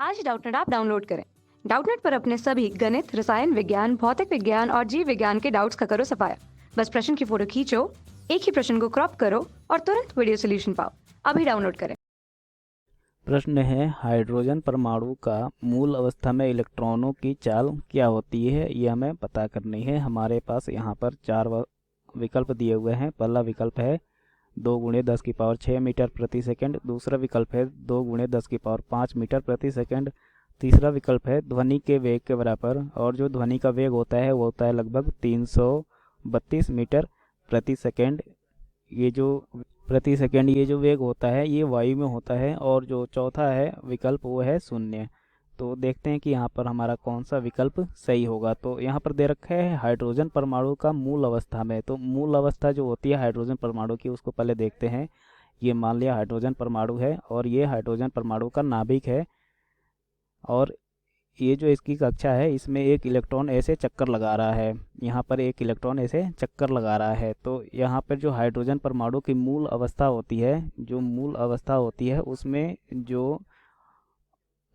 आज Doubtnut app download करें। Doubtnut पर अपने सभी गणित, रसायन विज्ञान, भौतिक विज्ञान और जीव विज्ञान के डाउट्स का करो सफाया। बस प्रश्न की फोटो खींचो, एक ही प्रश्न को क्रॉप करो और तुरंत वीडियो सोल्यूशन पाओ। अभी डाउनलोड करें। प्रश्न है, हाइड्रोजन परमाणु का मूल अवस्था में इलेक्ट्रॉनों की चाल क्या होती है, ये हमें पता करनी है। हमारे पास यहाँ पर चार विकल्प दिए हुए हैं। पहला विकल्प है 2 × 10⁶ मीटर प्रति सेकंड। दूसरा विकल्प है 2 × 10⁵ मीटर प्रति सेकंड। तीसरा विकल्प है ध्वनि के वेग के बराबर, और जो ध्वनि का वेग होता है वो होता है लगभग 332 मीटर प्रति सेकंड। ये जो वेग होता है ये वायु में होता है। और जो चौथा है विकल्प वो है शून्य। तो देखते हैं कि यहाँ पर हमारा कौन सा विकल्प सही होगा। तो यहाँ पर दे रखा है हाइड्रोजन परमाणु का मूल अवस्था में। तो मूल अवस्था जो होती है हाइड्रोजन परमाणु की, उसको पहले देखते हैं। ये मान लिया हाइड्रोजन परमाणु है और ये हाइड्रोजन परमाणु का नाभिक है। और ये जो इसकी कक्षा है इसमें एक इलेक्ट्रॉन ऐसे चक्कर लगा रहा है। यहाँ पर एक इलेक्ट्रॉन ऐसे चक्कर लगा रहा है। तो यहाँ पर जो हाइड्रोजन परमाणु की मूल अवस्था होती है, उसमें जो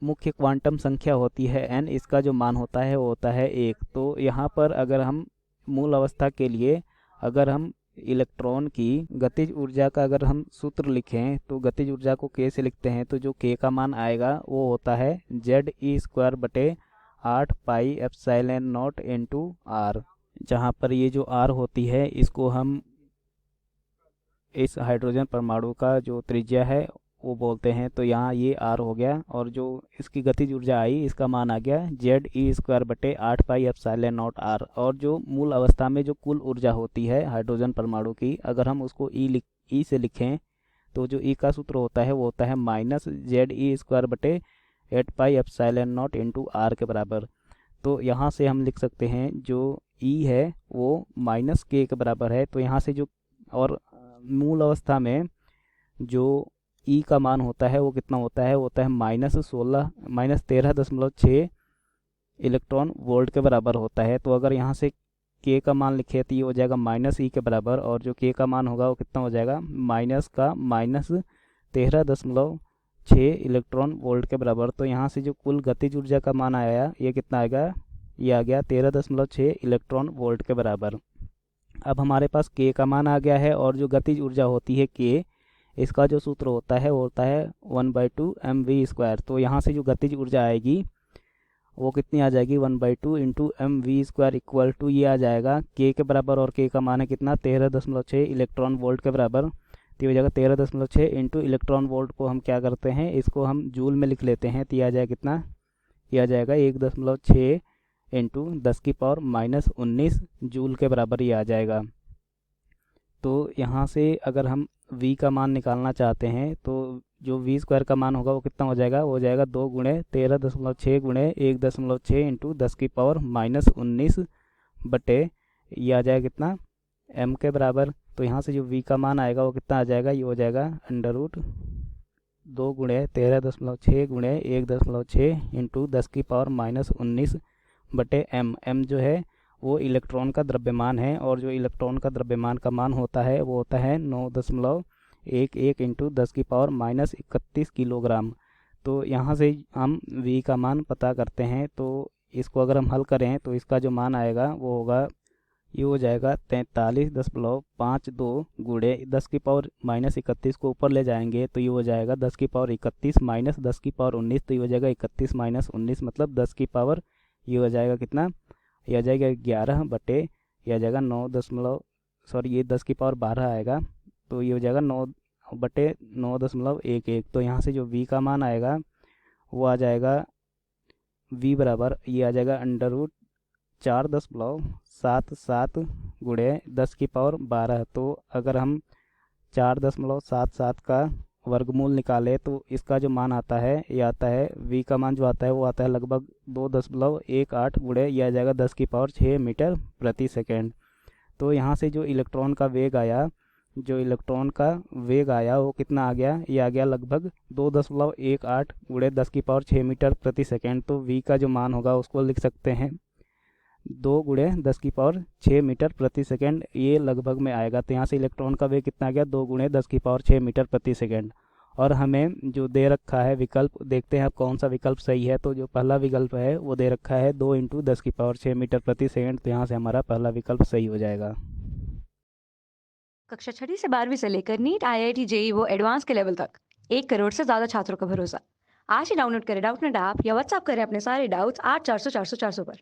मुख्य क्वांटम संख्या होती है n, इसका जो मान होता है वो होता है 1। तो यहाँ पर अगर हम मूल अवस्था के लिए अगर हम इलेक्ट्रॉन की गतिज ऊर्जा का अगर हम सूत्र लिखें तो गतिज ऊर्जा को k से लिखते हैं। तो जो k का मान आएगा वो होता है Ze²/8πε0 इंटू r, जहाँ पर ये जो r होती है इसको हम इस हाइड्रोजन परमाणु का जो त्रिज्या है वो बोलते हैं। तो यहाँ ये r हो गया, और जो इसकी गतिज ऊर्जा आई इसका मान आ गया Ze²/8πε0 r। और जो मूल अवस्था में जो कुल ऊर्जा होती है हाइड्रोजन परमाणु की, अगर हम उसको ई से लिखें तो जो ई का सूत्र होता है वो होता है -Ze²/8πε0 इंटू r के बराबर। तो यहाँ से हम लिख सकते हैं जो ई है वो -k के बराबर है। तो यहाँ से जो, और मूल अवस्था में जो ई का मान होता है वो कितना होता है, वो होता है -13.6 इलेक्ट्रॉन वोल्ट के बराबर होता है। तो अगर यहाँ से k का मान लिखे तो ये हो जाएगा -e के बराबर, और जो k का मान होगा वो कितना हो जाएगा, -13.6 इलेक्ट्रॉन वोल्ट के बराबर। तो यहाँ से जो कुल गतिज ऊर्जा का मान आया ये कितना आएगा, ये आ गया 13.6 इलेक्ट्रॉन वोल्ट के बराबर। अब हमारे पास k का मान आ गया है, और जो गतिज ऊर्जा होती है k, इसका जो सूत्र होता है वो होता है 1/2 mv²। तो यहाँ से जो गतिज ऊर्जा आएगी वो कितनी आ जाएगी, 1/2 इंटू mv² इक्वल टू ये आ जाएगा k के बराबर, और k का मान है कितना 13.6 इलेक्ट्रॉन वोल्ट के बराबर। तो ये हो जाएगा 13.6 इंटू इलेक्ट्रॉन वोल्ट को हम क्या करते हैं, इसको हम जूल में लिख लेते हैं। तो ये आ जाएगा कितना, ये आ जाएगा 1.6 इंटू 10⁻⁻19 जूल के बराबर ये आ जाएगा। तो यहाँ से अगर हम v का मान निकालना चाहते हैं तो जो v² का मान होगा वो कितना हो जाएगा, वो हो जाएगा 2 × 13.6 × 1.6 इंटू 10⁻⁻19 बटे ये आ जाएगा कितना, m के बराबर। तो यहाँ से जो v का मान आएगा वो कितना आ जाएगा, ये हो जाएगा √2 × 13.6 × 1.6 इंटू 10⁻⁻19 बटे m जो है वो इलेक्ट्रॉन का द्रव्यमान है, और जो इलेक्ट्रॉन का द्रव्यमान का मान होता है वो होता है 9.11 इंटू 10⁻31 किलोग्राम। तो यहाँ से हम v का मान पता करते हैं। तो इसको अगर हम हल करें तो इसका जो मान आएगा वो होगा, ये हो जाएगा 43.52 × 10⁻31 को ऊपर ले जाएंगे तो ये हो जाएगा 10⁻31 - 10⁻19। तो ये हो जाएगा 31 - 19 मतलब 10 की पावर, ये हो जाएगा कितना, ये आ जाएगा 11 बटे ये आ जाएगा 10 की पावर 12 आएगा। तो ये हो जाएगा 9 बटे 9.11। तो यहाँ से जो v का मान आएगा वो आ जाएगा v बराबर, ये आ जाएगा √4.77 × 10⁻12। तो अगर हम 4.77 का वर्गमूल निकाले तो इसका जो मान आता है ये आता है, v का मान जो आता है वो आता है लगभग 2.18 × ये आ जाएगा 10⁶ मीटर प्रति सेकेंड। तो यहाँ से जो इलेक्ट्रॉन का वेग आया वो कितना आ गया, ये आ गया लगभग 2.18 × 10⁶ मीटर प्रति सेकेंड। तो v का जो मान होगा उसको लिख सकते हैं 2 × 10⁶ मीटर प्रति सेकेंड, ये लगभग में आएगा। तो यहाँ से इलेक्ट्रॉन का वेग कितना आ गया, 2 × 10⁶ मीटर प्रति सेकेंड। और हमें जो दे रखा है विकल्प, देखते हैं अब कौन सा विकल्प सही है। तो जो पहला विकल्प है वो दे रखा है 2 × 10⁻6 मीटर प्रति सेकंड, तो यहाँ से हमारा पहला विकल्प सही हो जाएगा। कक्षा 6वीं से 12वीं से लेकर नीट, IIT, जेई वो एडवांस के लेवल तक 1 करोड़ से ज़्यादा छात्रों का भरोसा। आज ही डाउनलोड करें डाउटनेट ऐप या व्हाट्सएप करें अपने सारे डाउट्स 8400 400 400 पर।